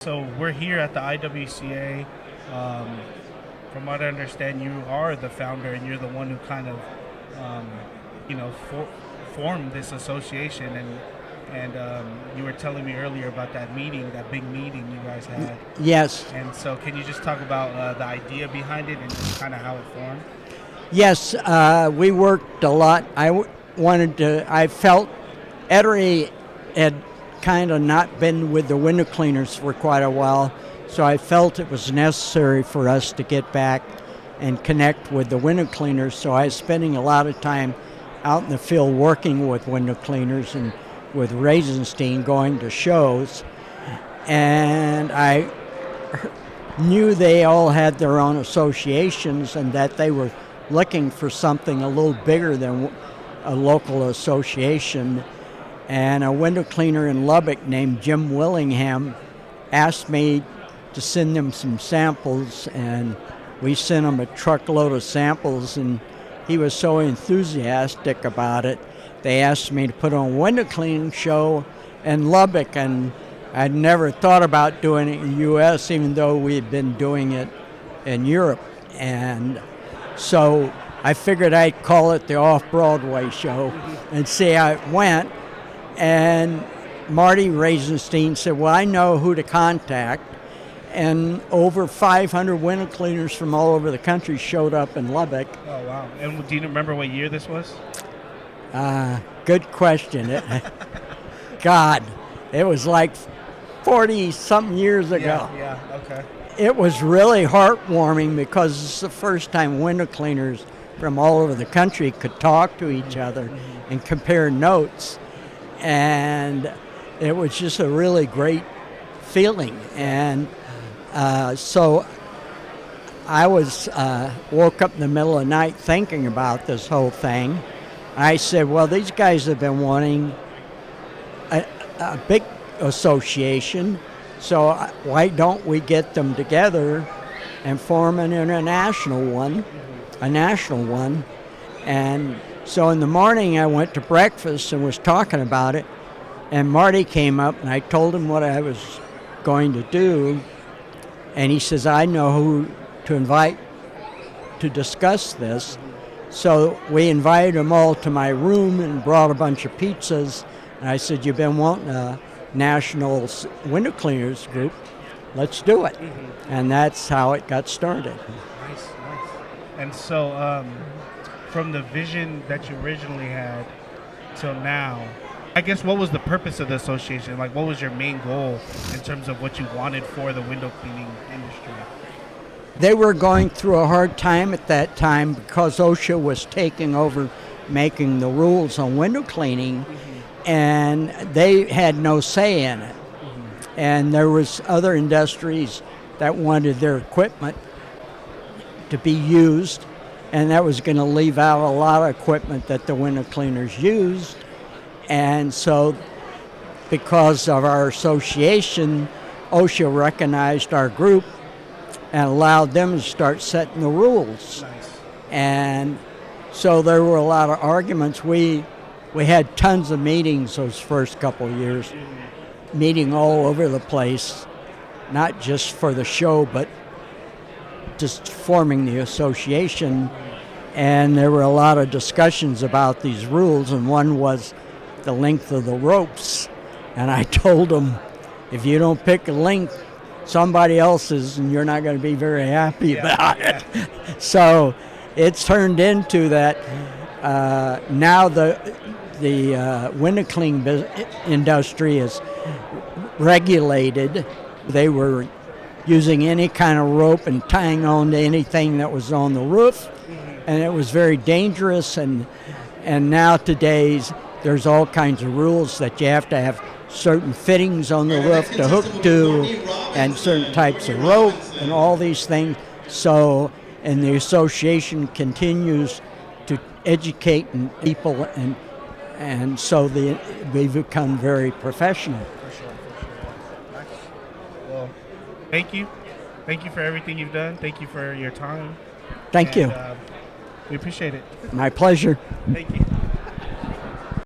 So we're here at the IWCA. From what I understand, you are the founder, and you're the one who kind of, formed this association. And you were telling me earlier about that meeting, that big meeting you guys had. Yes. And so, can you just talk about the idea behind it and just kind of how it formed? Yes, we worked a lot. I felt Ettore had kind of not been with the window cleaners for quite a while, so I felt it was necessary for us to get back and connect with the window cleaners. So I was spending a lot of time out in the field working with window cleaners and with Rasenstein, going to shows, and I knew they all had their own associations and that they were looking for something a little bigger than a local association. And a window cleaner in Lubbock named Jim Willingham asked me to send them some samples, and we sent him a truckload of samples, and he was so enthusiastic about it. They asked me to put on a window cleaning show in Lubbock, and I'd never thought about doing it in the U.S., even though we had been doing it in Europe. And so I figured I'd call it the Off-Broadway show and see how it went. And Marty Rasenstein said, well, I know who to contact. And over 500 window cleaners from all over the country showed up in Lubbock. Oh, wow. And do you remember what year this was? Good question. God, it was like 40-something years ago. Yeah, okay. It was really heartwarming because it's the first time window cleaners from all over the country could talk to each other and compare notes. And it was just a really great feeling. And so I woke up in the middle of the night thinking about this whole thing. I said, well, these guys have been wanting a big association, so why don't we get them together and form an international one, a national one? And so in the morning I went to breakfast and was talking about it, and Marty came up and I told him what I was going to do, and he says, I know who to invite to discuss this. So we invited them all to my room and brought a bunch of pizzas, and I said, you've been wanting a national window cleaners group, let's do it. And that's how it got started. Nice. And so from the vision that you originally had till now, I guess, what was the purpose of the association? Like, what was your main goal in terms of what you wanted for the window cleaning industry? They were going through a hard time at that time because OSHA was taking over making the rules on window cleaning, and they had no say in it. And there was other industries that wanted their equipment to be used, and that was going to leave out a lot of equipment that the window cleaners used. And so because of our association, OSHA recognized our group and allowed them to start setting the rules. Nice. And so there were a lot of arguments. We had tons of meetings those first couple of years, meeting all over the place, not just for the show, but just forming the association. And there were a lot of discussions about these rules, and one was the length of the ropes. And I told them, if you don't pick a length, somebody else's, and you're not going to be very happy about it. So it's turned into that now the window cleaning industry is regulated. They were using any kind of rope and tying on to anything that was on the roof, and it was very dangerous. And now today's there's all kinds of rules that you have to have certain fittings on the roof to hook to, and certain types of rope, and all these things. So, and the association continues to educate people, and so we've become very professional. For sure. Nice. Well, thank you. Thank you for everything you've done. Thank you for your time. Thank you. We appreciate it. My pleasure. Thank you.